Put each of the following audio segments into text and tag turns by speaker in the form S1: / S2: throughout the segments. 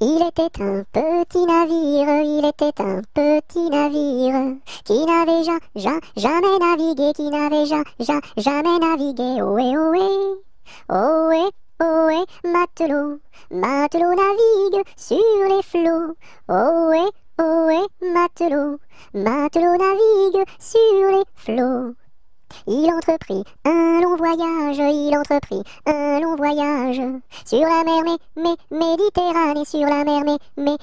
S1: Il était un petit navire, il était un petit navire qui n'avait jamais navigué, qui n'avait jamais navigué. Ohé, ohé, ohé, ohé, matelot, matelot navigue sur les flots. Ohé, ohé, matelot, matelot navigue sur les flots. Il entreprit un long voyage, il entreprit un long voyage sur la mer Méditerranée, sur la mer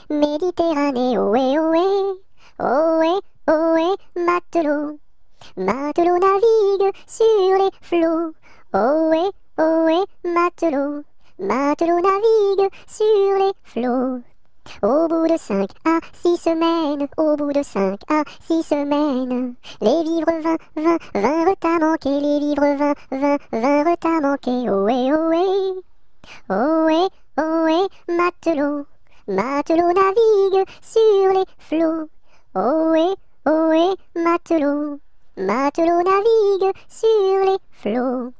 S1: Méditerranée. Ohé, ohé, ohé, ohé, matelot, matelot navigue sur les flots. Ohé, ohé, matelot, matelot navigue sur les flots. Au bout de 5 à 6 semaines, au bout de 5 à 6 semaines, les vivres vinrent à manquer, les vivres vinrent à manquer. Ohé, ohé, ohé, ohé, matelot, matelot navigue sur les flots. Ohé, ohé, matelot, matelot navigue sur les flots.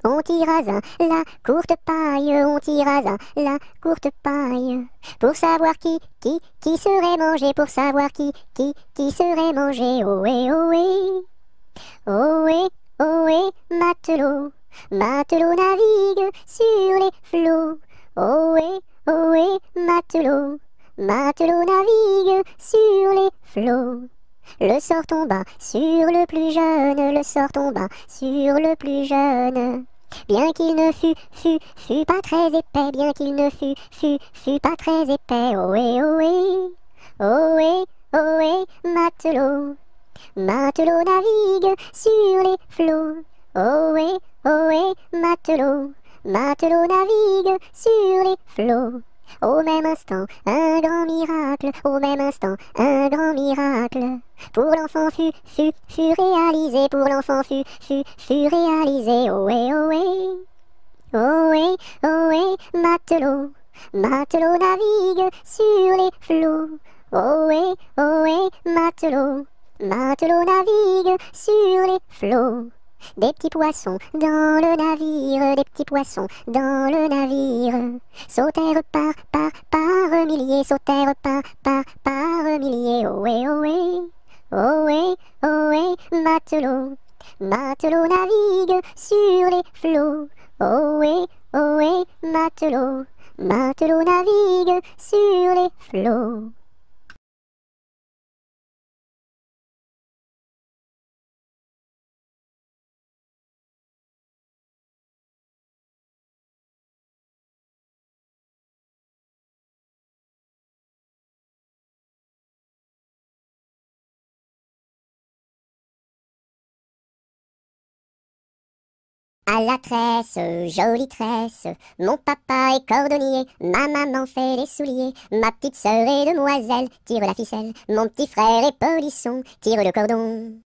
S1: On tira la courte paille, on tira la courte paille, pour savoir qui serait mangé, pour savoir qui serait mangé. Ohé, ohé, ohé, ohé, matelot, matelot navigue sur les flots. Ohé, ohé, matelot, matelot navigue sur les flots. Le sort tomba sur le plus jeune, le sort tomba sur le plus jeune. Bien qu'il ne fût pas très épais, bien qu'il ne fût pas très épais. Ohé, ohé, ohé, ohé, matelot, matelot navigue sur les flots. Ohé, ohé, matelot, matelot navigue sur les flots. Au même instant, un grand miracle, au même instant, un grand miracle. Pour l'enfant fut réalisé, pour l'enfant fut réalisé. Ohé, ohé, ohé, ohé, matelot, matelot navigue sur les flots. Ohé, ohé, matelot, matelot navigue sur les flots. Des petits poissons dans le navire, des petits poissons dans le navire, sautèrent par milliers, sautèrent par milliers. Ohé, ohé, ohé, ohé, matelot, matelot navigue sur les flots. Ohé, ohé, matelot, matelot navigue sur les flots. À la tresse, jolie tresse, mon papa est cordonnier, ma maman fait les souliers, ma petite sœur est demoiselle, tire la ficelle, mon petit frère est polisson, tire le cordon.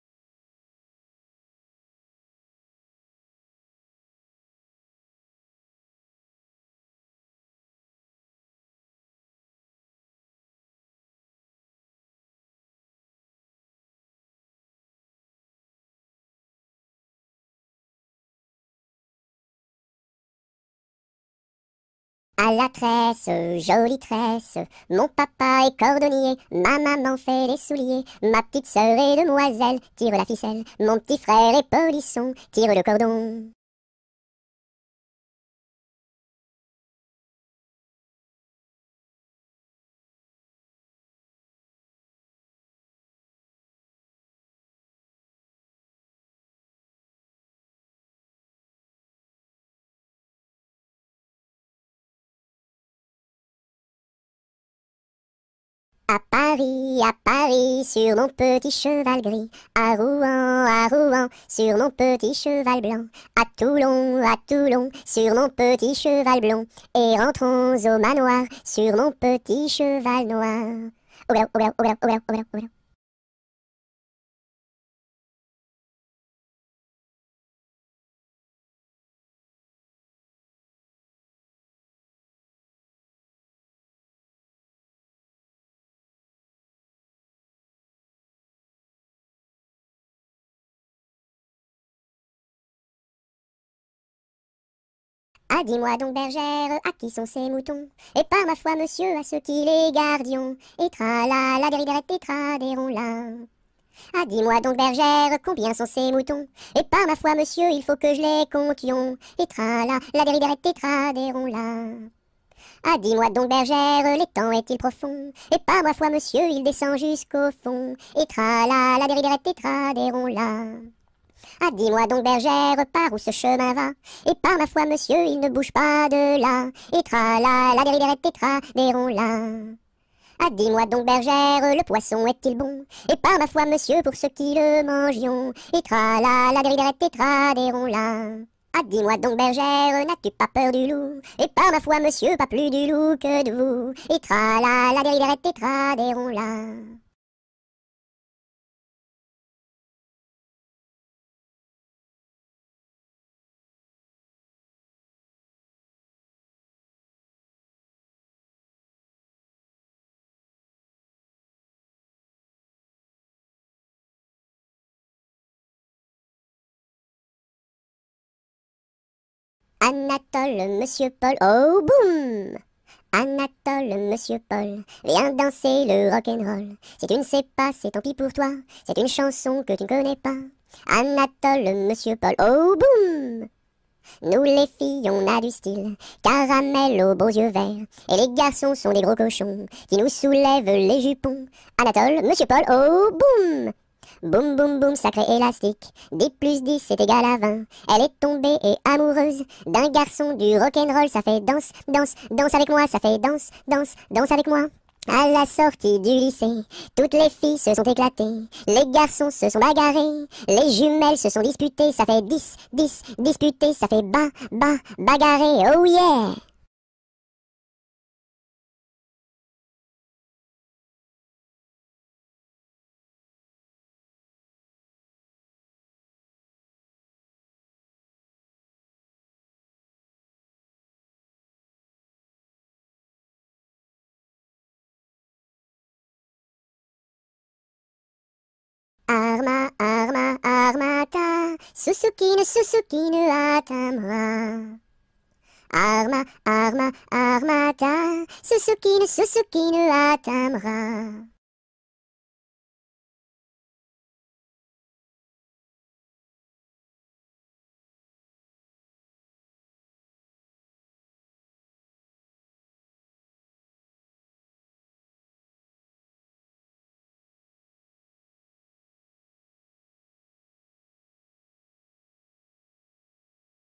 S1: À la tresse, jolie tresse, mon papa est cordonnier, ma maman fait les souliers, ma petite sœur est demoiselle, tire la ficelle, mon petit frère est polisson, tire le cordon. À Paris, sur mon petit cheval gris, à Rouen, sur mon petit cheval blanc, à Toulon, sur mon petit cheval blond, et rentrons au manoir, sur mon petit cheval noir. Au galop, au galop, au galop, au galop, au galop, au galop. Ah, dis-moi donc, bergère, à qui sont ces moutons? Et par ma foi, monsieur, à ceux qui les gardions. Et tra-la, la dériderette, et tra-déron-la. Ah, dis-moi donc, bergère, combien sont ces moutons? Et par ma foi, monsieur, il faut que je les comptions. Et tra-la, la dériderette, et tra-déron-la. Ah, dis-moi donc, bergère, l'étang est-il profond? Et par ma foi, monsieur, il descend jusqu'au fond. Et tra-la, la dériderette, et tra-déron-la. Ah, dis-moi donc, bergère, par où ce chemin va? Et par ma foi, monsieur, il ne bouge pas de là. Et tra-la, la dériderette, et tra-déron-la. Ah, dis-moi donc, bergère, le poisson est-il bon? Et par ma foi, monsieur, pour ceux qui le mangions. Et tra-la, la dériderette, et tra-déron-la. Ah, dis-moi donc, bergère, n'as-tu pas peur du loup? Et par ma foi, monsieur, pas plus du loup que de vous. Et tra-la, la dériderette, et tra-déron-la. Anatole, monsieur Paul, oh boum! Anatole, monsieur Paul, viens danser le rock'n'roll. Si tu ne sais pas, c'est tant pis pour toi, c'est une chanson que tu ne connais pas. Anatole, monsieur Paul, oh boum! Nous les filles, on a du style, caramel aux beaux yeux verts. Et les garçons sont des gros cochons, qui nous soulèvent les jupons. Anatole, monsieur Paul, oh boum! Boum boum boum, sacré élastique, 10 plus 10 c'est égal à 20. Elle est tombée et amoureuse d'un garçon du rock'n'roll, ça fait danse, danse, danse avec moi, ça fait danse, danse, danse avec moi. À la sortie du lycée, toutes les filles se sont éclatées, les garçons se sont bagarrés, les jumelles se sont disputées, ça fait 10, 10, disputé, ça fait bagarré, oh yeah! Armata, Suzuki ne Atamra. Armata, Suzuki ne Atamra.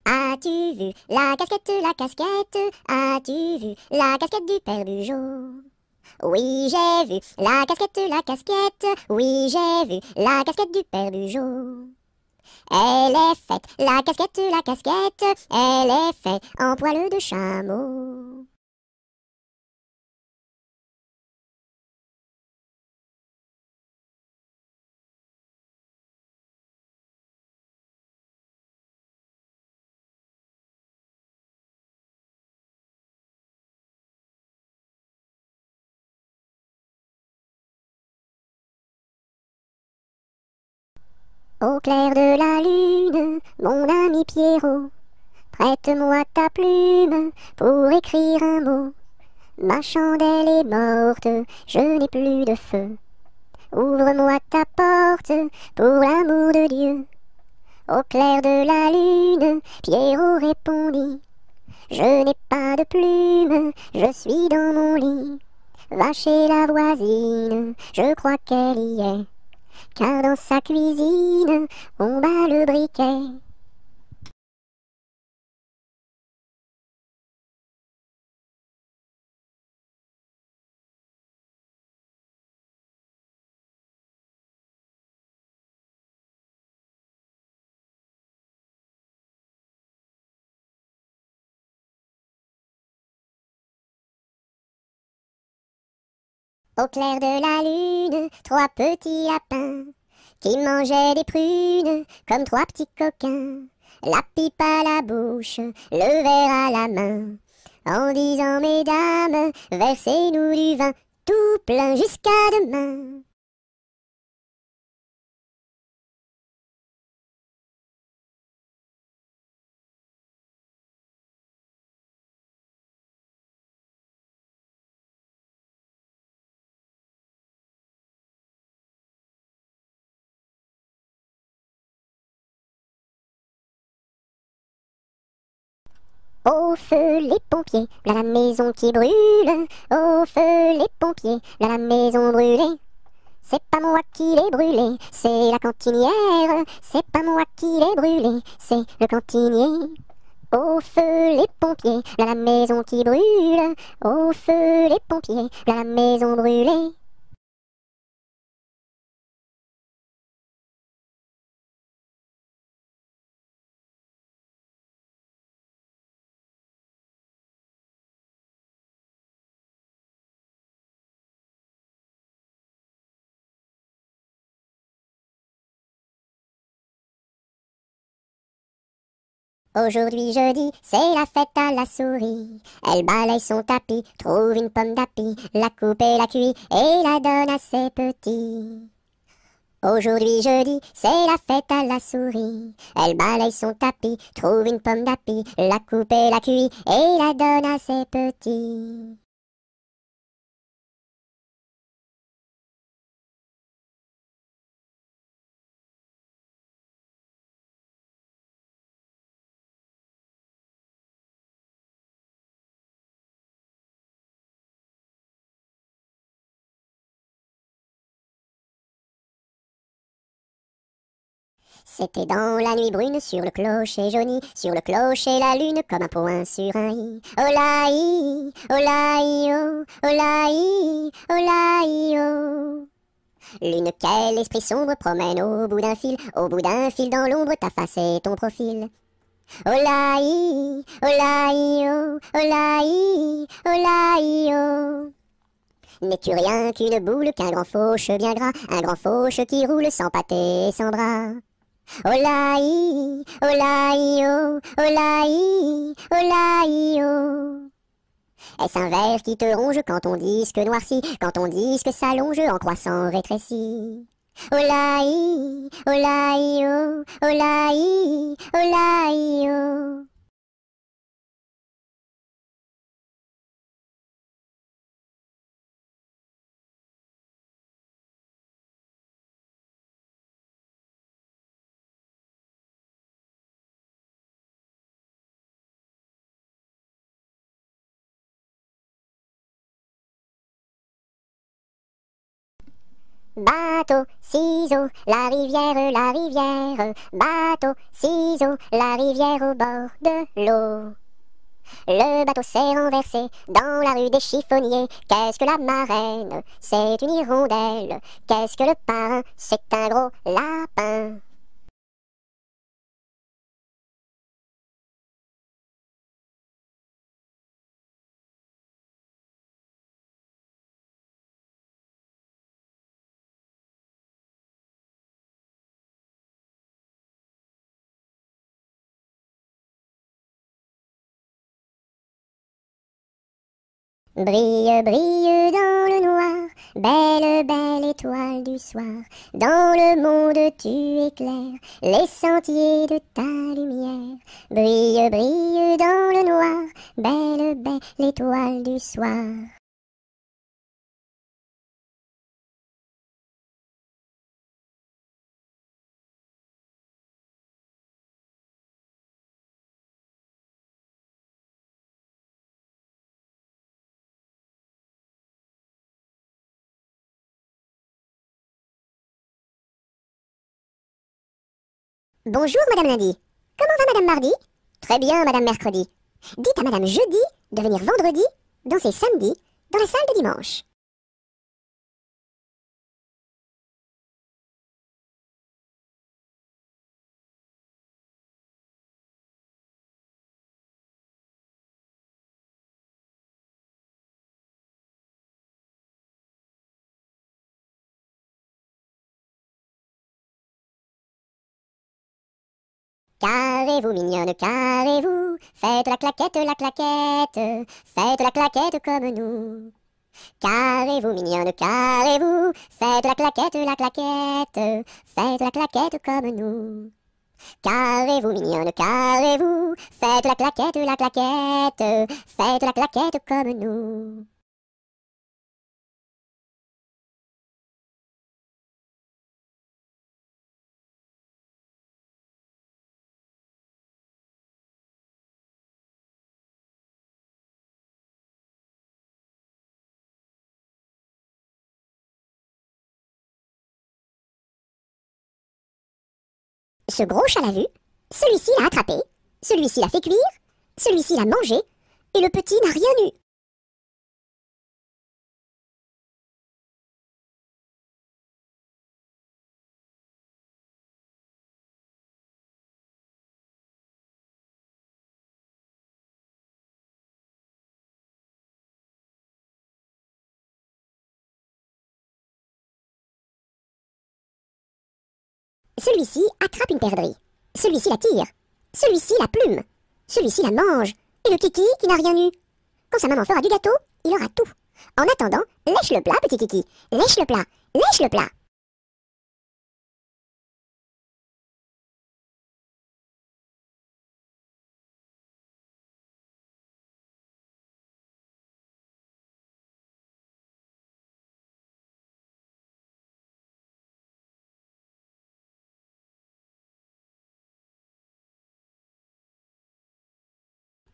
S1: As-tu vu la casquette, as-tu vu la casquette du père Bugeaud? Oui, j'ai vu la casquette, oui, j'ai vu la casquette du père Bugeaud. Elle est faite, la casquette, elle est faite en poil de chameau. Au clair de la lune, mon ami Pierrot, prête-moi ta plume pour écrire un mot. Ma chandelle est morte, je n'ai plus de feu. Ouvre-moi ta porte pour l'amour de Dieu. Au clair de la lune, Pierrot répondit. Je n'ai pas de plume, je suis dans mon lit. Va chez la voisine, je crois qu'elle y est. Car dans sa cuisine, on bat le briquet. Au clair de la lune, trois petits lapins qui mangeaient des prunes comme trois petits coquins. La pipe à la bouche, le verre à la main, en disant mesdames, versez-nous du vin tout plein jusqu'à demain. Au feu les pompiers, là la maison qui brûle. Au feu les pompiers, là la maison brûlée. C'est pas moi qui l'ai brûlé, c'est la cantinière. C'est pas moi qui l'ai brûlé, c'est le cantinier. Au feu les pompiers, là la maison qui brûle. Au feu les pompiers, là la maison brûlée. Aujourd'hui jeudi, c'est la fête à la souris. Elle balaye son tapis, trouve une pomme d'api, la coupe et la cuit et la donne à ses petits. Aujourd'hui jeudi, c'est la fête à la souris. Elle balaye son tapis, trouve une pomme d'api, la coupe et la cuit et la donne à ses petits. C'était dans la nuit brune sur le clocher jauni, sur le clocher la lune comme un point sur un i. Olaï, olaï, oh, olaï, olaï, oh. Lune quel esprit sombre promène au bout d'un fil dans l'ombre ta face et ton profil. Olaï, olaï, oh, olaï, olaï, oh. N'es-tu rien qu'une boule, qu'un grand fauche bien gras, un grand fauche qui roule sans pâté et sans bras? Olaï, olaï, oh, olaï, olaï, oh. Est-ce un ver qui te ronge quand ton disque noircit, quand ton disque s'allonge en croissant rétréci? Olaï, olaï, oh, olaï, olaï, oh. Bateau, ciseaux, la rivière, la rivière. Bateau, ciseaux, la rivière au bord de l'eau. Le bateau s'est renversé dans la rue des chiffonniers. Qu'est-ce que la marraine? C'est une hirondelle. Qu'est-ce que le parrain? C'est un gros lapin. Brille, brille dans le noir, belle, belle étoile du soir. Dans le monde tu éclaires les sentiers de ta lumière. Brille, brille dans le noir, belle, belle étoile du soir. Bonjour Madame Lundi. Comment va Madame Mardi? Très bien Madame Mercredi. Dites à Madame Jeudi de venir vendredi, danser samedi, dans la salle de dimanche. Carrez-vous, mignonne, carrez-vous, faites la claquette, faites la claquette comme nous. Carrez-vous, mignonne, carrez-vous, faites la claquette, faites la claquette comme nous. Carrez-vous, mignonne, carrez-vous, faites la claquette, faites la claquette comme nous. Ce gros chat l'a vu, celui-ci l'a attrapé, celui-ci l'a fait cuire, celui-ci l'a mangé, et le petit n'a rien eu. Celui-ci attrape une perdrix, celui-ci la tire, celui-ci la plume, celui-ci la mange, et le kiki qui n'a rien eu. Quand sa maman fera du gâteau, il aura tout. En attendant, lèche le plat, petit kiki, lèche le plat, lèche le plat.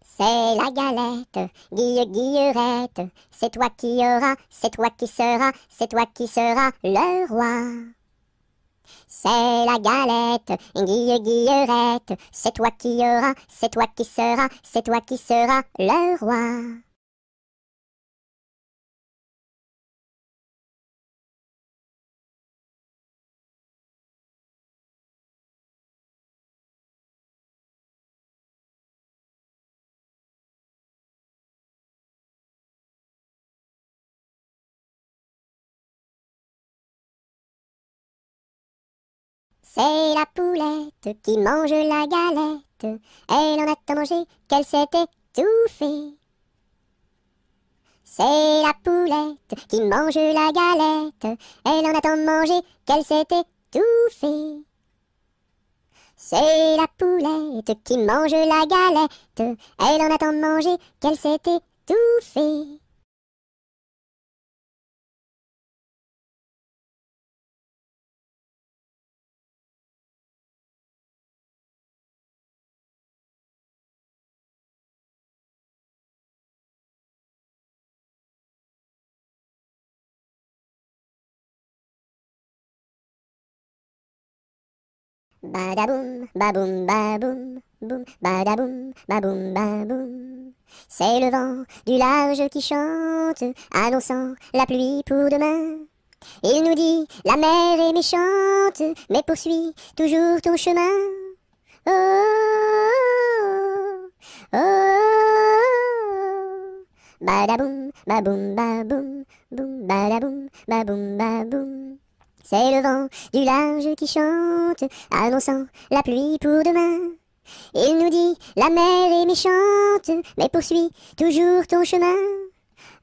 S1: C'est la galette, guillerette, c'est toi qui auras, c'est toi qui seras, c'est toi qui seras le roi. C'est la galette, guillerette, c'est toi qui auras, c'est toi qui seras, c'est toi qui seras le roi. C'est la poulette qui mange la galette, elle en a tant mangé qu'elle s'est étouffée. C'est la poulette qui mange la galette, elle en a tant mangé qu'elle s'est étouffée. C'est la poulette qui mange la galette, elle en a tant mangé qu'elle s'est étouffée. Badaboum, baboum, baboum, boum, badaboum, baboum, baboum. C'est le vent du large qui chante, annonçant la pluie pour demain. Il nous dit, la mer est méchante, mais poursuis toujours ton chemin. Oh, oh, oh, oh. Badaboum, baboum, baboum, boum, badaboum, baboum, baboum. C'est le vent du large qui chante, annonçant la pluie pour demain. Il nous dit, la mer est méchante, mais poursuis toujours ton chemin.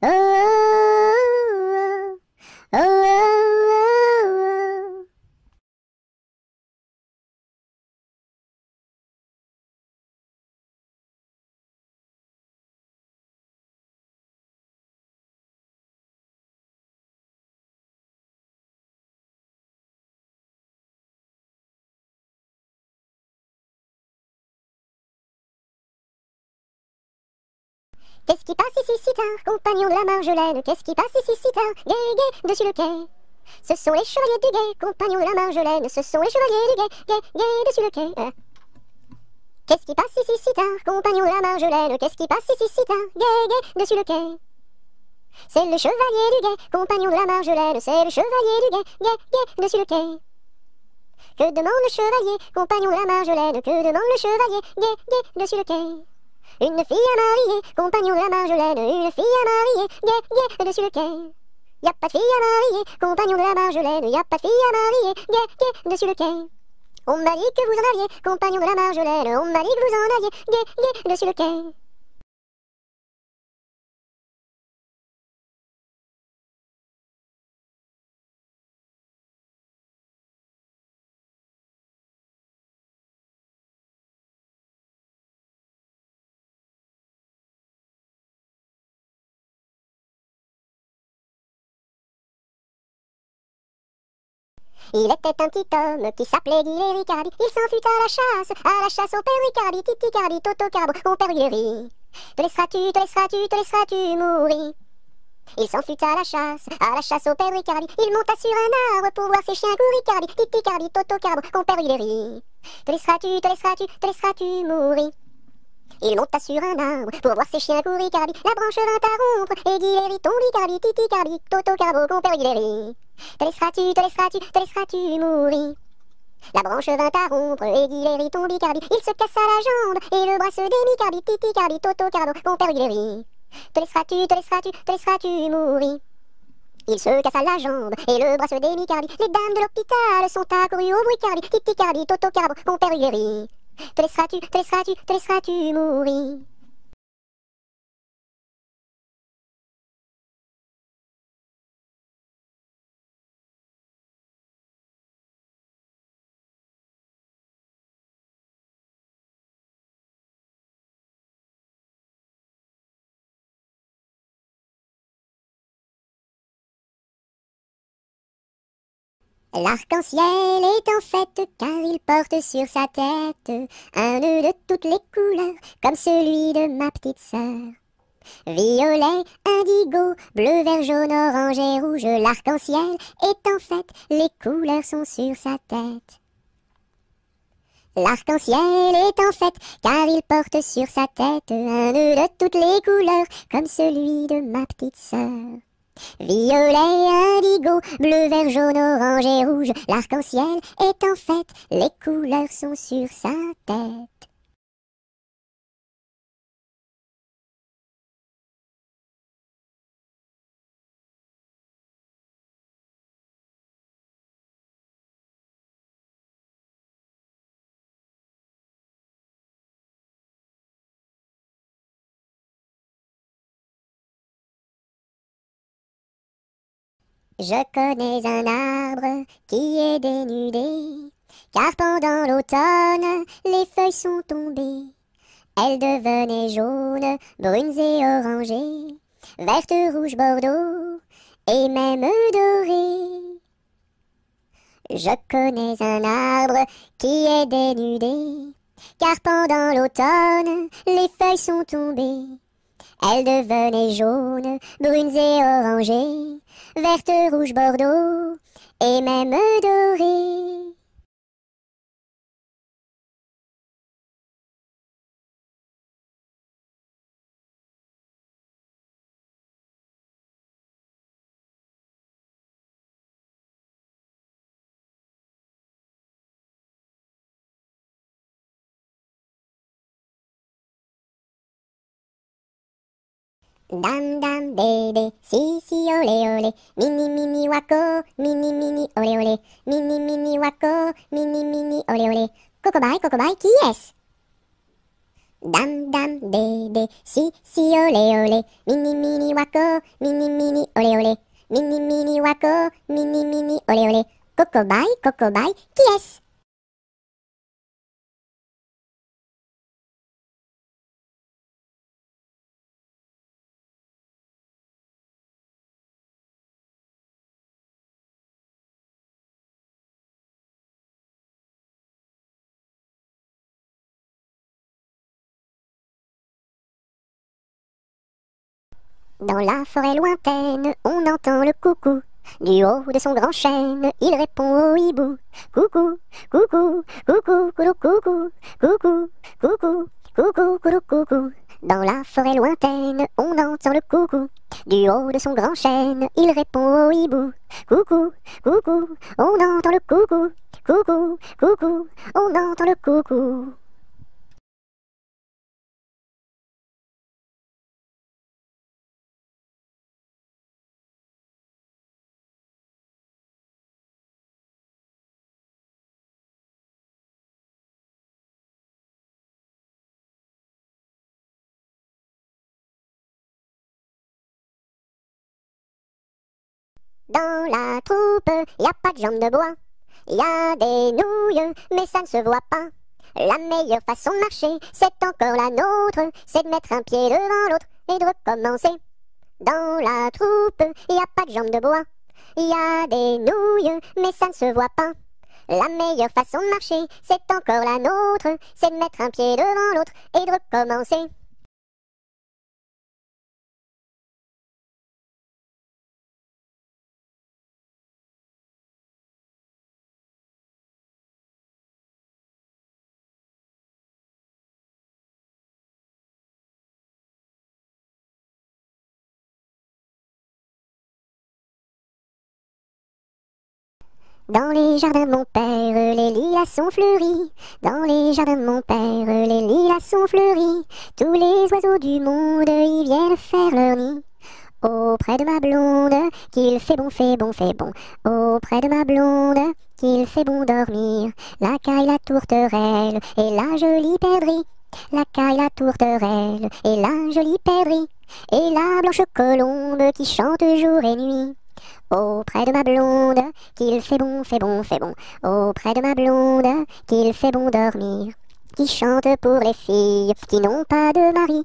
S1: Oh, oh, oh, oh, oh, oh. Qu'est-ce qui passe ici si tard, compagnon de la Marjolaine? Qu'est-ce qui passe ici si tard, gai, gai, dessus le quai? Ce sont les chevaliers du guet, compagnons de la Marjolaine. Ce sont les chevaliers du guet, gai, gai, dessus le quai. Qu'est-ce qui passe ici si tard, compagnons de la Marjolaine? Qu'est-ce qui passe ici si tard, gai, gai, dessus le quai? C'est le chevalier du guet, compagnon de la Marjolaine. C'est le chevalier du guet, gai, gai, dessus le quai. Que demande le chevalier, compagnon de la Marjolaine? Que demande le chevalier, gai, gai, dessus le quai? Une fille à marier, compagnon de la Marjolaine. Une fille à marier, gai, gai, dessus le quai. Y'a pas de fille à marier, compagnon de la Marjolaine. Y'a pas de fille à marier, gai, gai, dessus le quai. On m'a dit que vous en aviez, compagnon de la Marjolaine. On m'a dit que vous en aviez, gai, gai, dessus le quai. Il était un petit homme qui s'appelait Guy Ricardi. Il s'en fut à la chasse au père Ricardi, Titi Cardi, Toto Carbo, mon père Guéry. Te laisseras-tu mourir? Il s'en fut à la chasse au père Ricardi. Il monta sur un arbre pour voir ses chiens courir. Cardi, Titi Cardi, Toto Carbo, compère il rit. Te laisseras-tu mourir. Il monta sur un arbre pour voir ses chiens courir. Cardi, la branche vint à rompre et Guilleri tombe. Cardi, Titi Cardi, Toto Carbo, compère Guilleri. Te laisseras-tu mourir. La branche vint à rompre et Guilleri tombe. Cardi, il se cassa la jambe et le bras se démit. Cardi, Titi Cardi, Toto Carbo, compère Guilleri. Te laisseras-tu mourir. Il se cassa la jambe et le bras se démit. Cardi, les dames de l'hôpital sont accourues au bruit. Cardi, Titi Cardi, Toto Carbo, compère Guilleri. Te laisseras-tu mourir. L'arc-en-ciel est en fête car il porte sur sa tête un nœud de toutes les couleurs comme celui de ma petite sœur. Violet, indigo, bleu, vert, jaune, orange et rouge, l'arc-en-ciel est en fête, les couleurs sont sur sa tête. L'arc-en-ciel est en fête car il porte sur sa tête un nœud de toutes les couleurs comme celui de ma petite sœur. Violet, indigo, bleu, vert, jaune, orange et rouge, l'arc-en-ciel est en fête, les couleurs sont sur sa tête. Je connais un arbre qui est dénudé, car pendant l'automne, les feuilles sont tombées. Elles devenaient jaunes, brunes et orangées, vertes, rouges, bordeaux, et même dorées. Je connais un arbre qui est dénudé, car pendant l'automne, les feuilles sont tombées. Elles devenaient jaunes, brunes et orangées, vertes, rouges, bordeaux, et même dorées. Dam dam bébé, si si olé olé, mini mini wako, mini mini olé olé, mini mini wako, mini mini olé olé. Cocobaye, qui est-ce? Dam dam bébé, si si olé olé, mini mini wako, mini mini olé olé, mini mini wako, mini mini olé olé. Cocobaye, qui est-ce? Dans la forêt lointaine, on entend le coucou. Du haut de son grand chêne, il répond au hibou. Coucou, coucou, coucou, coucou, coucou, coucou, coucou, coucou, coucou, coucou. Dans la forêt lointaine, on entend le coucou. Du haut de son grand chêne, il répond au hibou. Coucou, coucou, on entend le coucou. Coucou, coucou, on entend le coucou. Dans la troupe, y a pas de jambes de bois. Y a des nouilles, mais ça ne se voit pas. La meilleure façon de marcher, c'est encore la nôtre. C'est de mettre un pied devant l'autre et de recommencer. Dans la troupe, y a pas de jambes de bois. Y a des nouilles, mais ça ne se voit pas. La meilleure façon de marcher, c'est encore la nôtre. C'est de mettre un pied devant l'autre et de recommencer. Dans les jardins de mon père, les lilas sont fleuris. Dans les jardins de mon père, les lilas sont fleuris. Tous les oiseaux du monde y viennent faire leur nid. Auprès de ma blonde, qu'il fait bon, fait bon, fait bon. Auprès de ma blonde, qu'il fait bon dormir. La caille, la tourterelle et la jolie perdrix. La caille, la tourterelle et la jolie perdrix. Et la blanche colombe qui chante jour et nuit. Auprès de ma blonde, qu'il fait bon, fait bon, fait bon. Auprès de ma blonde, qu'il fait bon dormir. Qui chante pour les filles qui n'ont pas de mari.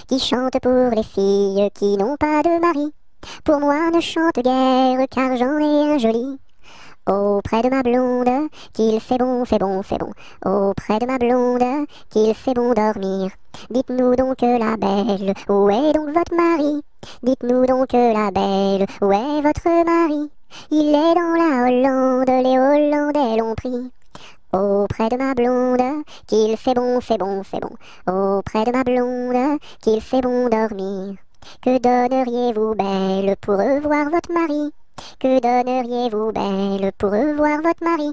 S1: Qui chante pour les filles qui n'ont pas de mari. Pour moi ne chante guère car j'en ai un joli. Auprès de ma blonde, qu'il fait bon, fait bon, fait bon. Auprès de ma blonde, qu'il fait bon dormir. Dites-nous donc la belle, où est donc votre mari? Dites-nous donc la belle, où est votre mari? Il est dans la Hollande, les Hollandais l'ont pris. Auprès de ma blonde, qu'il fait bon, fait bon, fait bon. Auprès de ma blonde, qu'il fait bon dormir. Que donneriez-vous belle pour revoir votre mari? Que donneriez-vous belle pour revoir votre mari?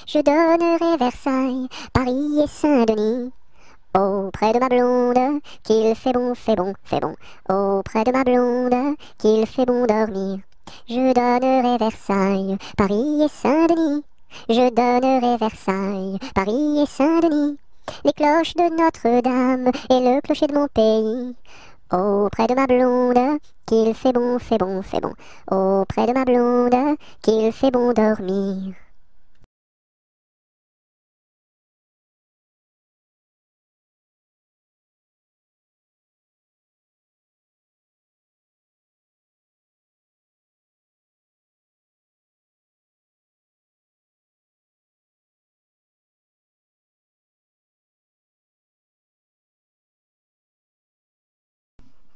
S1: Je donnerai Versailles, Paris et Saint-Denis. Auprès de ma blonde, qu'il fait bon, fait bon, fait bon. Auprès de ma blonde, qu'il fait bon dormir. Je donnerai Versailles, Paris et Saint-Denis. Je donnerai Versailles, Paris et Saint-Denis. Les cloches de Notre-Dame et le clocher de mon pays. Auprès de ma blonde, qu'il fait bon, fait bon, fait bon. Auprès de ma blonde, qu'il fait bon dormir.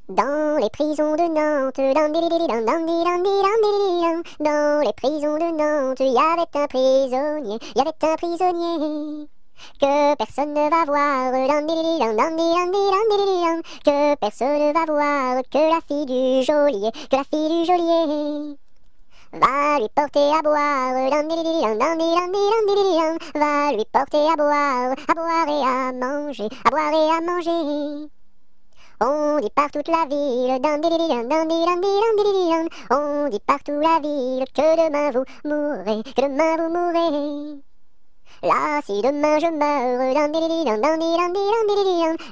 S1: Dans les prisons de Nantes, dans les prisons de Nantes, il y avait un prisonnier, il y avait un prisonnier que personne ne va voir, que personne ne va voir, que la fille du geôlier, que la fille du geôlier va lui porter à boire, va lui porter à boire et à manger, à boire et à manger. On dit par toute la ville, on dit partout la ville que demain vous mourrez, que demain vous mourrez. Là, si demain je meurs,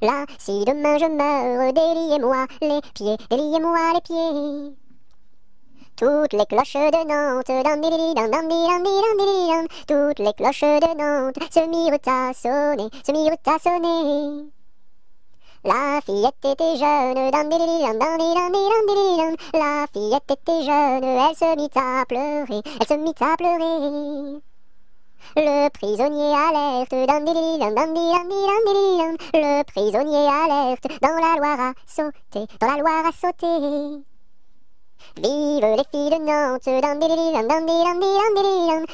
S1: là, si demain je meurs, déliez-moi les pieds, déliez-moi les pieds. Toutes les cloches de Nantes, toutes les cloches de Nantes se mirent à sonner, se mirent à sonner. La fillette était jeune, la fillette était jeune, elle se mit à pleurer, elle se mit à pleurer. Le prisonnier alerte, le prisonnier alerte, dans la Loire à sauter, dans la Loire à sauter. Vive les filles de Nantes, vive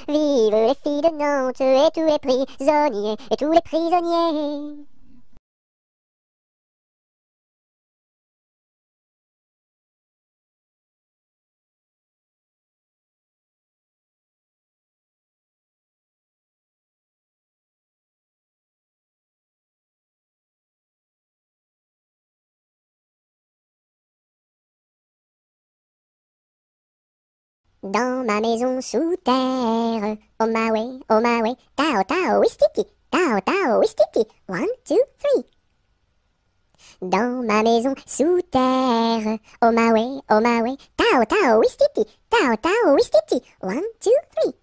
S1: les filles de Nantes, et tous les prisonniers, et tous les prisonniers. Dans ma maison sous terre, on my way, tao tao wistiti, tao tao wistiti, 1, 2, 3. Dans ma maison sous terre, on my way, tao tao wistiti, tao tao wistiti, 1, 2, 3.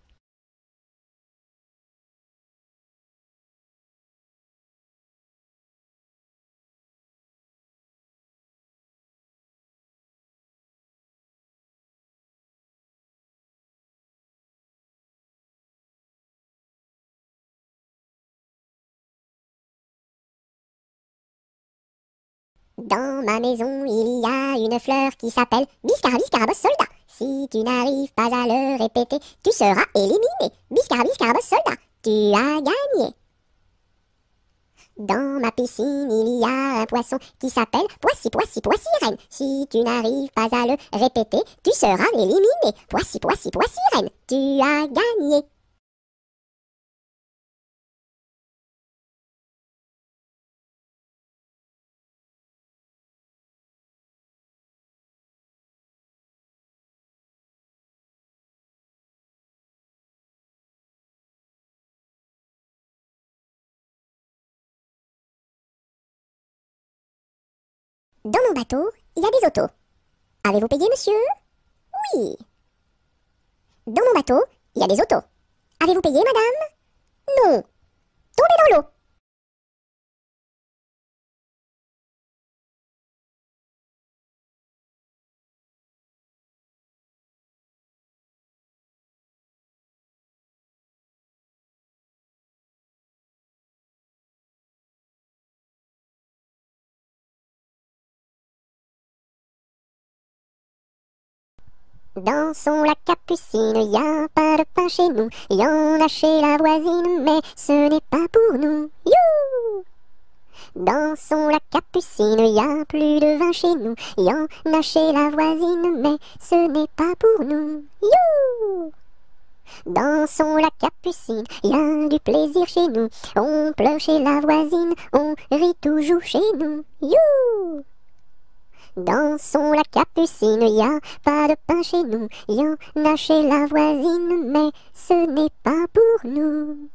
S1: Dans ma maison, il y a une fleur qui s'appelle Biscarabis Carabos Soldat. Si tu n'arrives pas à le répéter, tu seras éliminé. Biscarabis Carabos Soldat, tu as gagné. Dans ma piscine, il y a un poisson qui s'appelle Poissy, Poissy, Poissy-Reine. Si tu n'arrives pas à le répéter, tu seras éliminé. Poissy, Poissy, Poissy-Reine, tu as gagné. Dans mon bateau, il y a des autos. Avez-vous payé, monsieur? Oui. Dans mon bateau, il y a des autos. Avez-vous payé, madame? Non. Tombez dans l'eau. Dansons la capucine, y a pas de pain chez nous, y en a chez la voisine, mais ce n'est pas pour nous. You! Dansons la capucine, y a plus de vin chez nous, y en a chez la voisine, mais ce n'est pas pour nous. You! Dansons la capucine, y a du plaisir chez nous, on pleure chez la voisine, on rit toujours chez nous. You! Dansons la capucine, y a pas de pain chez nous, y en a chez la voisine, mais ce n'est pas pour nous.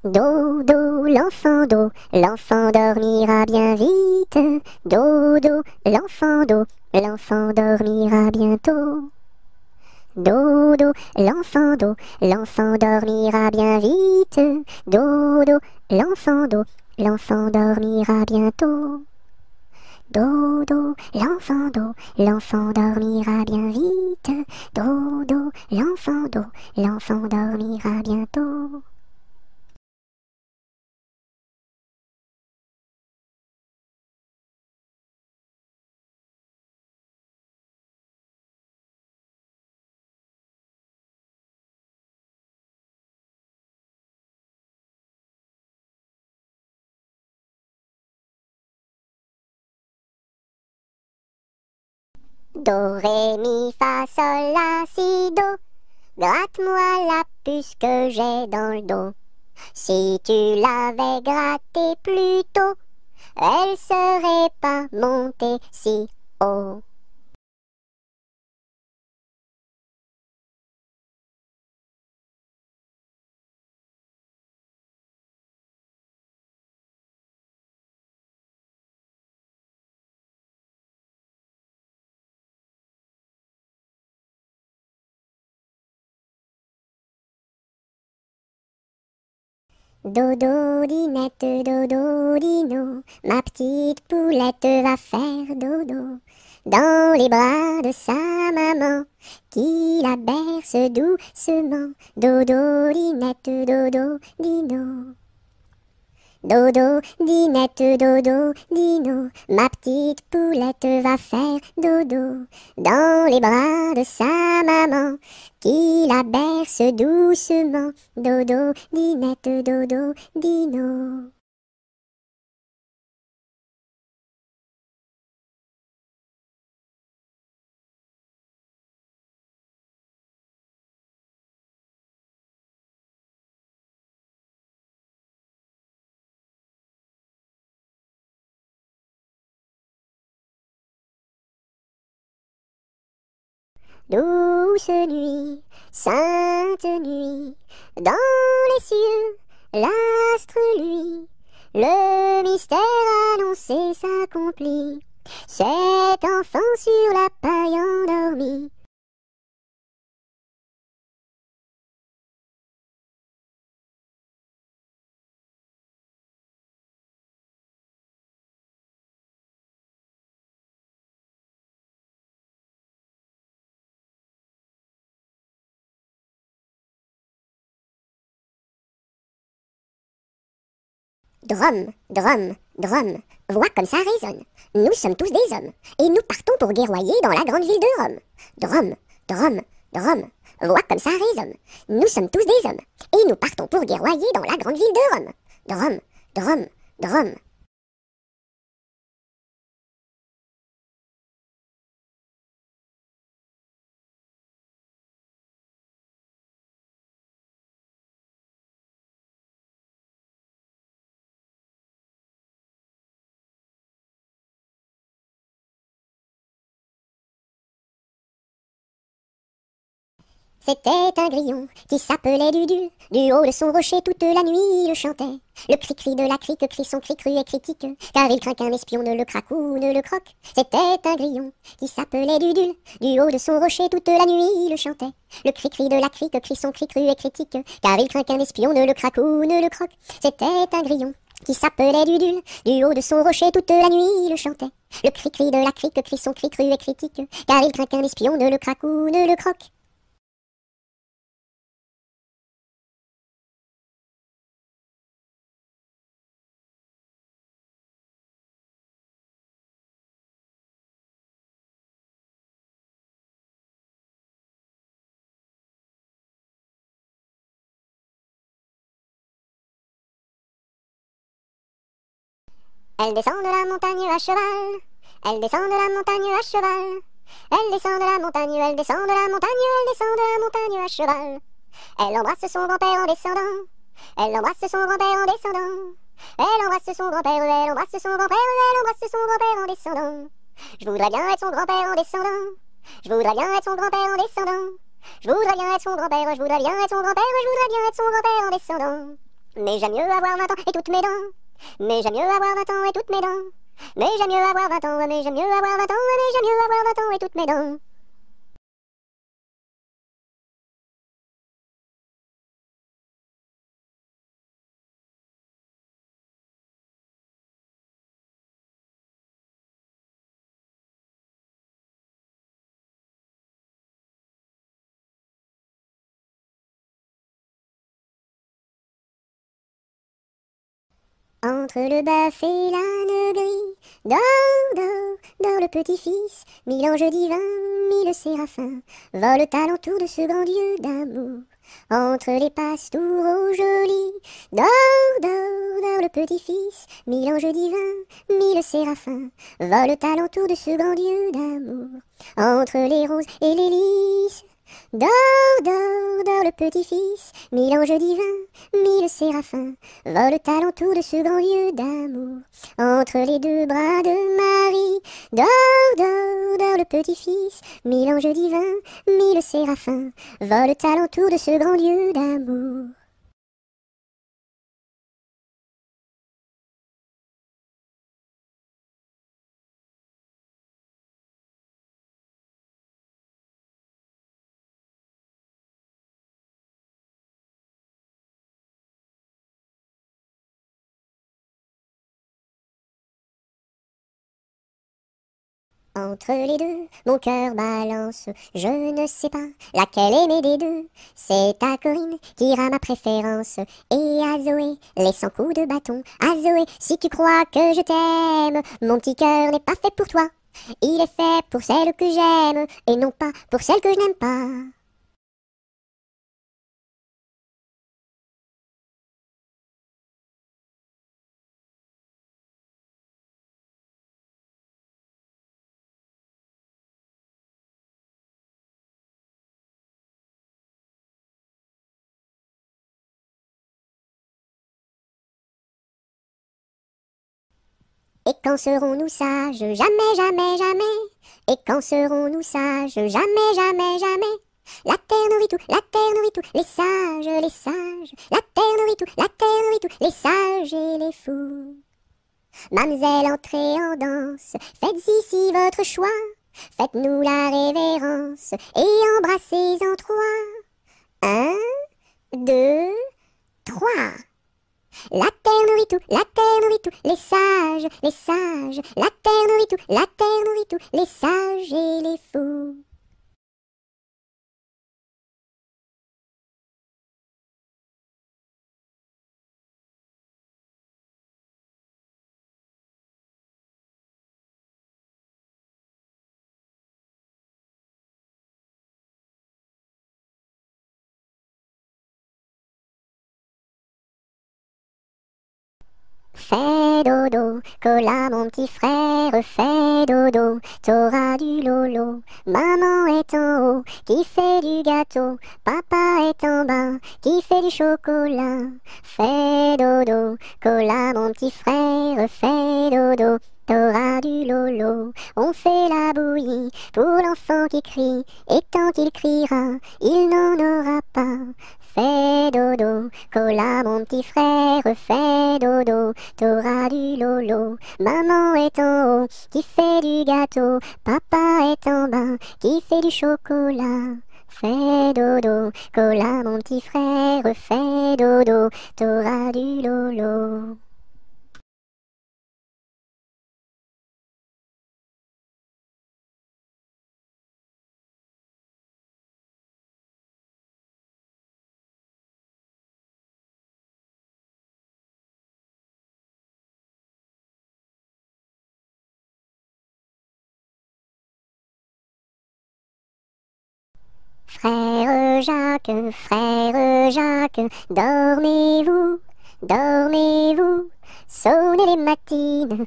S1: Dodo, l'enfant dormira bien vite. Dodo, l'enfant dormira bientôt. Dodo, l'enfant dormira bien vite. Dodo, l'enfant dormira bientôt. Dodo, l'enfant dormira bien vite. Dodo, l'enfant dormira bientôt. Do, ré, mi, fa, sol, la, si, do. Gratte-moi la puce que j'ai dans le dos. Si tu l'avais grattée plus tôt, elle serait pas montée si haut. Dodo, dinette, dodo, dino, ma petite poulette va faire dodo dans les bras de sa maman qui la berce doucement. Dodo, dinette, dodo, dino. Dodo, dinette, dodo, dino, ma petite poulette va faire dodo dans les bras de sa maman qui la berce doucement. Dodo, dinette, dodo, dino. Douce nuit, sainte nuit, dans les cieux, l'astre lui, le mystère annoncé s'accomplit. Cet enfant sur la paille endormi. Drum, drum, drum, voix comme ça résonne. Nous sommes tous des hommes, et nous partons pour guerroyer dans la grande ville de Rome. Drum, drum, drum, voix comme ça résonne. Nous sommes tous des hommes, et nous partons pour guerroyer dans la grande ville de Rome. Drum, drum, drum. C'était un grillon qui s'appelait Dudule. Du haut de son rocher toute la nuit il le chantait. Le cri-cri de la crique crie son cri cru et critique, car il craint qu'un espion ne le craque ou ne le croque. C'était un grillon qui s'appelait Dudule. Du haut de son rocher toute la nuit il le chantait. Le cri-cri de la crique crie son cri cru et critique, car il craint qu'un espion ne le craque ou ne le croque. C'était un grillon qui s'appelait Dudule. Du haut de son rocher toute la nuit il le chantait. Le cri-cri de la crique crie son cri cru et critique, car il craint qu'un espion ne le craque ou ne le croque. Elle descend de la montagne à cheval. Elle descend de la montagne à cheval. Elle descend de la montagne, elle descend de la montagne, elle descend de la montagne à cheval. Elle embrasse son grand-père en descendant. Elle embrasse son grand-père en descendant. Elle embrasse son grand-père, elle embrasse son grand-père, elle embrasse son grand-père en descendant. Je voudrais bien être son grand-père en descendant. Je voudrais bien être son grand-père en descendant. Je voudrais bien être son grand-père, je voudrais bien être son grand-père, je voudrais bien être son grand-père en descendant. Mais j'aime mieux avoir 20 ans et toutes mes dents. Mais j'aime mieux avoir 20 ans et toutes mes dents. Mais j'aime mieux avoir 20 ans, mais j'aime mieux avoir 20 ans, mais j'aime mieux avoir 20 ans et toutes mes dents. Entre le bœuf et l'âne gris, dors, dors, dors le petit-fils, mille anges divins, mille séraphins, volent alentour de ce grand Dieu d'amour. Entre les pastours jolis, dors, dors, dors le petit-fils, mille anges divins, mille séraphins, volent alentour de ce grand Dieu d'amour. Entre les roses et les lys, dors, dors, dors le petit-fils, mille anges divins, mille séraphins, volent alentour de ce grand Dieu d'amour. Entre les deux bras de Marie, dors, dors, dors le petit-fils, mille anges divins, mille séraphins, volent alentour de ce grand Dieu d'amour. Entre les deux, mon cœur balance, je ne sais pas laquelle aimer des deux. C'est à Corinne qui ira ma préférence, et à Zoé, les 100 coups de bâton. À Zoé, si tu crois que je t'aime, mon petit cœur n'est pas fait pour toi. Il est fait pour celle que j'aime, et non pas pour celle que je n'aime pas. Et quand serons-nous sages? Jamais, jamais, jamais. Et quand serons-nous sages? Jamais, jamais, jamais. La terre nourrit tout, la terre nourrit tout, les sages, les sages. La terre nourrit tout, la terre nourrit tout, les sages et les fous. Mamselle, entrez en danse, faites ici votre choix. Faites-nous la révérence et embrassez en trois. Un, deux, trois. La terre nourrit tout, la terre nourrit tout, les sages, les sages. La terre nourrit tout, la terre nourrit tout, les sages et les fous. Fais dodo, cola mon petit frère, fais dodo, t'auras du lolo. Maman est en haut, qui fait du gâteau, papa est en bas, qui fait du chocolat. Fais dodo, cola mon petit frère, fais dodo, t'auras du lolo. On fait la bouillie pour l'enfant qui crie, et tant qu'il criera, il n'en aura pas. Fais dodo, cola mon petit frère, fais dodo, t'auras du lolo. Maman est en haut, qui fait du gâteau, papa est en bas, qui fait du chocolat. Fais dodo, cola mon petit frère, fais dodo, t'auras du lolo. Frère Jacques, dormez-vous, dormez-vous. Sonnez les matines,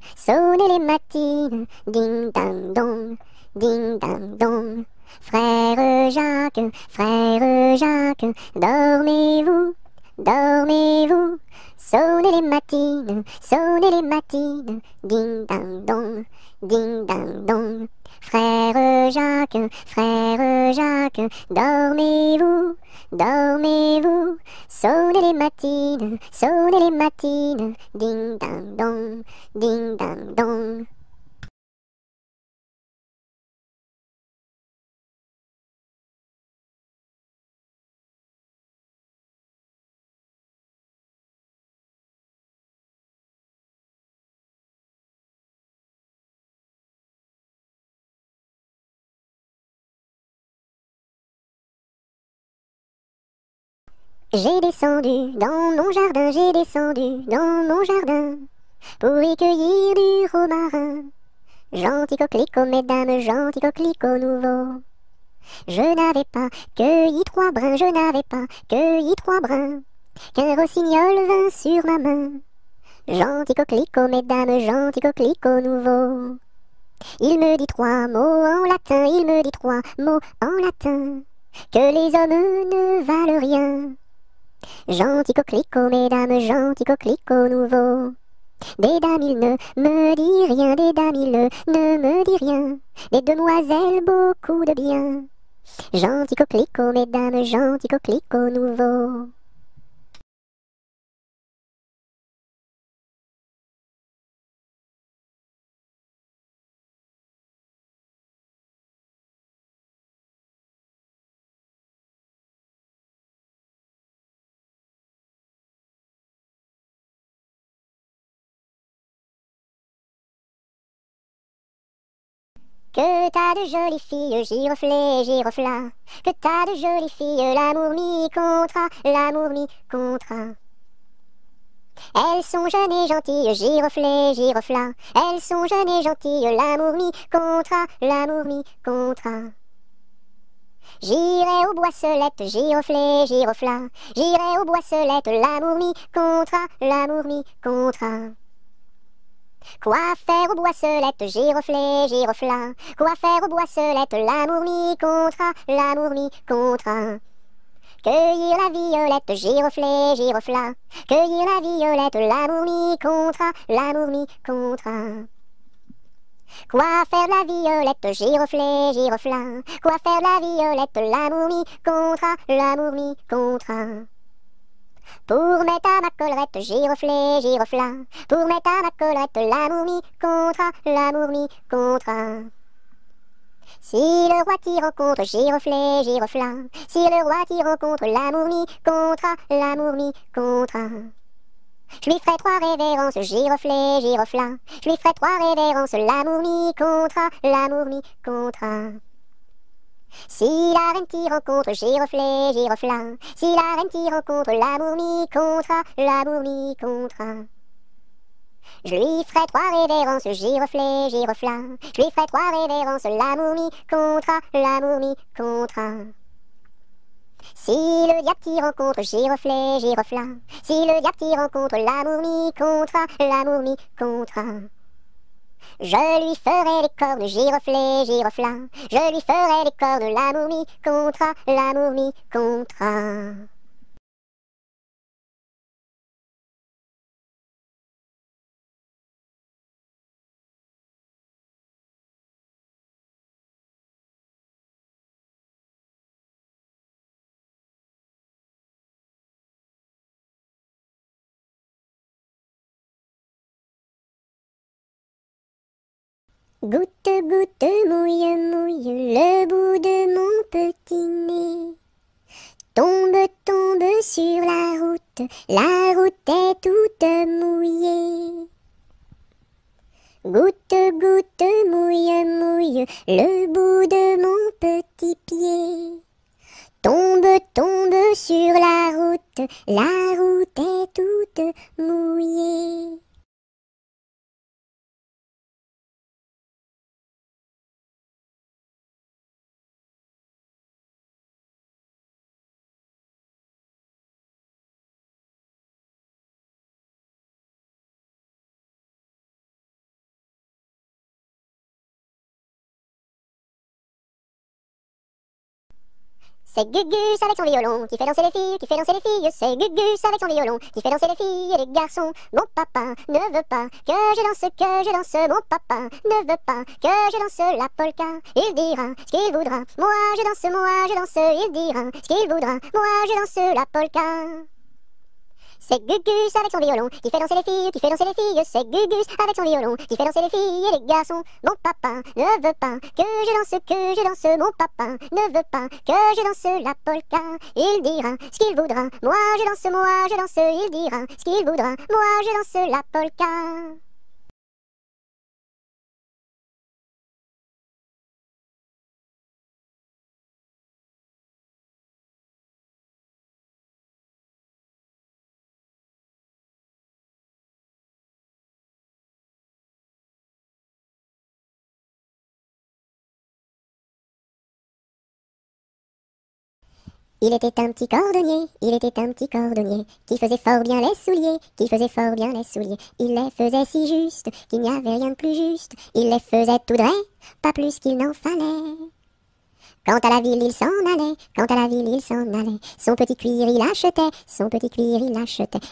S1: ding dang dong, ding dang dong. Frère Jacques, dormez-vous, dormez-vous. Sonnez les matines, ding dang dong, ding dang dong. Frère Jacques, dormez-vous, dormez-vous. Sonnez les matines, ding dang dong, ding dang dong. J'ai descendu dans mon jardin, j'ai descendu dans mon jardin pour y cueillir du romarin. Gentil coquelicot, mesdames, gentil coquelicot nouveau. Je n'avais pas cueilli 3 brins, je n'avais pas cueilli 3 brins, qu'un rossignol vint sur ma main. Gentil coquelicot, mesdames, gentil coquelicot nouveau. Il me dit 3 mots en latin, il me dit 3 mots en latin, que les hommes ne valent rien. Gentil coquelicot, mesdames, gentil coquelicot nouveau. Des dames, il ne me dit rien, des dames, il ne me dit rien. Des demoiselles, beaucoup de bien. Gentil coquelicot, mesdames, gentil coquelicot nouveau. Que t'as de jolies filles, giroflées, girofla. Que t'as de jolies filles, l'amour mi contra, l'amour mi contra. Elles sont jeunes et gentilles, giroflées, girofla. Elles sont jeunes et gentilles, l'amour mi contra, l'amour mi contra. J'irai aux boisselettes, giroflées, girofla. J'irai aux boisselettes, l'amour mi contra, l'amour mi contra. Quoi faire aux boisselettes, giroflées, girofla. Quoi faire aux boisselettes, l'amour mi contra, l'amour mi contra. Cueillir la violette, giroflée, girofla. Cueillir la violette, l'amour mi contra, l'amour mi contra. Quoi faire la violette, giroflée, girofla. Quoi faire la violette, l'amour mi contra, l'amour mi contra. Pour mettre à ma collerette, giroflée, girofla. Pour mettre à ma collerette, l'amour mi contra, l'amour mi contra. Si le roi t'y rencontre, giroflée, girofla. Si le roi t'y rencontre, l'amour mi contra, l'amour mi contra. Je lui ferai 3 révérences, giroflée, girofla. Je lui ferai 3 révérences, l'amour mi contra, l'amour mi contra. Si la reine t'y rencontre, giroflée, girofla. Si la reine t'y rencontre, l'amour mi contra, l'amour mi contra. Je lui ferai 3 révérences, giroflée, girofla. Je lui ferai 3 révérences, l'amour mi contra, l'amour mi contra. Si le diable t'y rencontre, giroflet, girofla. Si le diable t'y rencontre, l'amour mi contra, l'amour mi contra. Je lui ferai les cornes, giroflet, girofla. Je lui ferai les cornes, l'amour mi contra, l'amour mi contra. Goutte, goutte, mouille, mouille le bout de mon petit nez. Tombe, tombe sur la route est toute mouillée. Goutte, goutte, mouille, mouille le bout de mon petit pied. Tombe, tombe sur la route est toute mouillée. C'est Gugus avec son violon qui fait danser les filles, qui fait danser les filles. C'est Gugus avec son violon qui fait danser les filles et les garçons. Mon papa ne veut pas que je danse. Mon papa ne veut pas que je danse la polka. Il dira ce qu'il voudra. Moi je danse. Il dira ce qu'il voudra. Moi je danse la polka. C'est Gugus avec son violon qui fait danser les filles, qui fait danser les filles. C'est Gugus avec son violon qui fait danser les filles et les garçons. Mon papa ne veut pas que je danse. Mon papa ne veut pas que je danse la polka. Il dira ce qu'il voudra. Moi je danse. Il dira ce qu'il voudra. Moi je danse la polka. Il était un petit cordonnier, qui faisait fort bien les souliers, Il les faisait si juste, qu'il n'y avait rien de plus juste. Il les faisait tout droit, pas plus qu'il n'en fallait. Quant à la ville, il s'en allait, Son petit cuir, il achetait,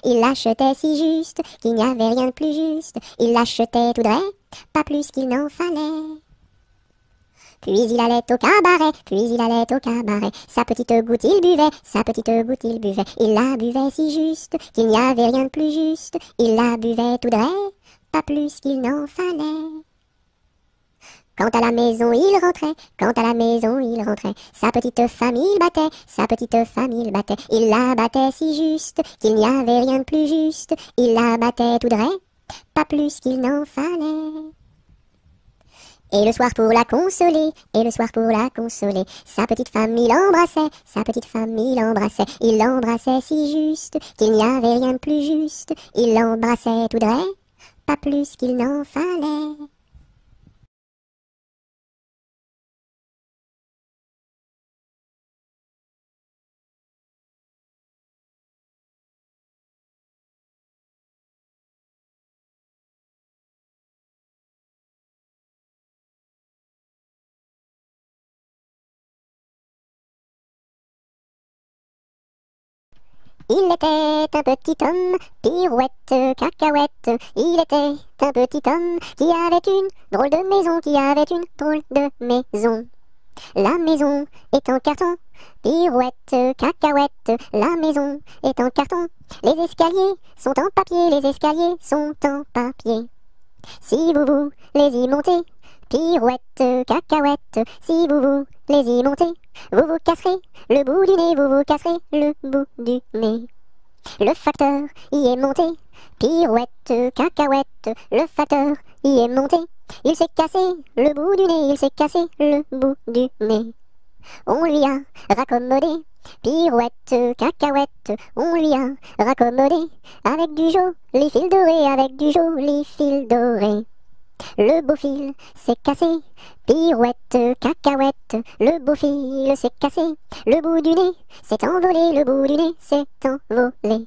S1: Il l'achetait si juste, qu'il n'y avait rien de plus juste. Il l'achetait tout droit, pas plus qu'il n'en fallait. Puis il allait au cabaret, sa petite goutte il buvait, il la buvait si juste, qu'il n'y avait rien de plus juste, il la buvait tout droit, pas plus qu'il n'en fallait. Quant à la maison il rentrait, sa petite famille il battait, il la battait si juste, qu'il n'y avait rien de plus juste, il la battait tout droit, pas plus qu'il n'en fallait. Et le soir pour la consoler, sa petite femme il l'embrassait si juste, qu'il n'y avait rien de plus juste, il l'embrassait tout droit, pas plus qu'il n'en fallait. Il était un petit homme, pirouette, cacahuète. Il était un petit homme qui avait une drôle de maison, La maison est en carton, pirouette, cacahuète. La maison est en carton. Les escaliers sont en papier, Si vous les y montez, pirouette, cacahuète, si vous les y montez, vous vous casserez le bout du nez, Le facteur y est monté, pirouette, cacahuète, le facteur y est monté, il s'est cassé le bout du nez, On lui a raccommodé, pirouette, cacahuète, on lui a raccommodé, avec du joli fil doré, le beau fil s'est cassé. Pirouette, cacahuète, le beau fil s'est cassé. Le bout du nez s'est envolé, le bout du nez s'est envolé.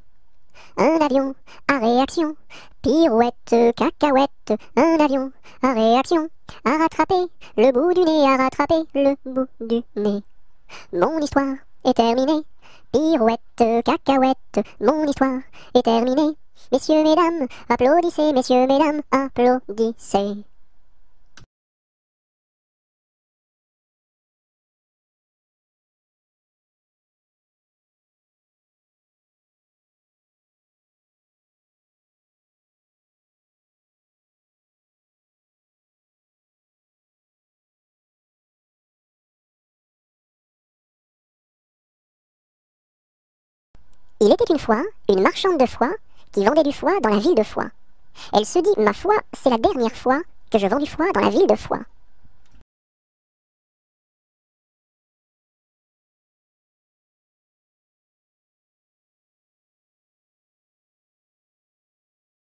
S1: Un avion à réaction, pirouette, cacahuète, un avion à réaction, à rattraper le bout du nez, à rattraper le bout du nez. Mon histoire est terminée, pirouette, cacahuète, mon histoire est terminée. Messieurs, mesdames, applaudissez, messieurs, mesdames, applaudissez. Il était une fois une marchande de foie qui vendait du foie dans la ville de Foix. Elle se dit, ma foi, c'est la dernière fois que je vends du foie dans la ville de Foix.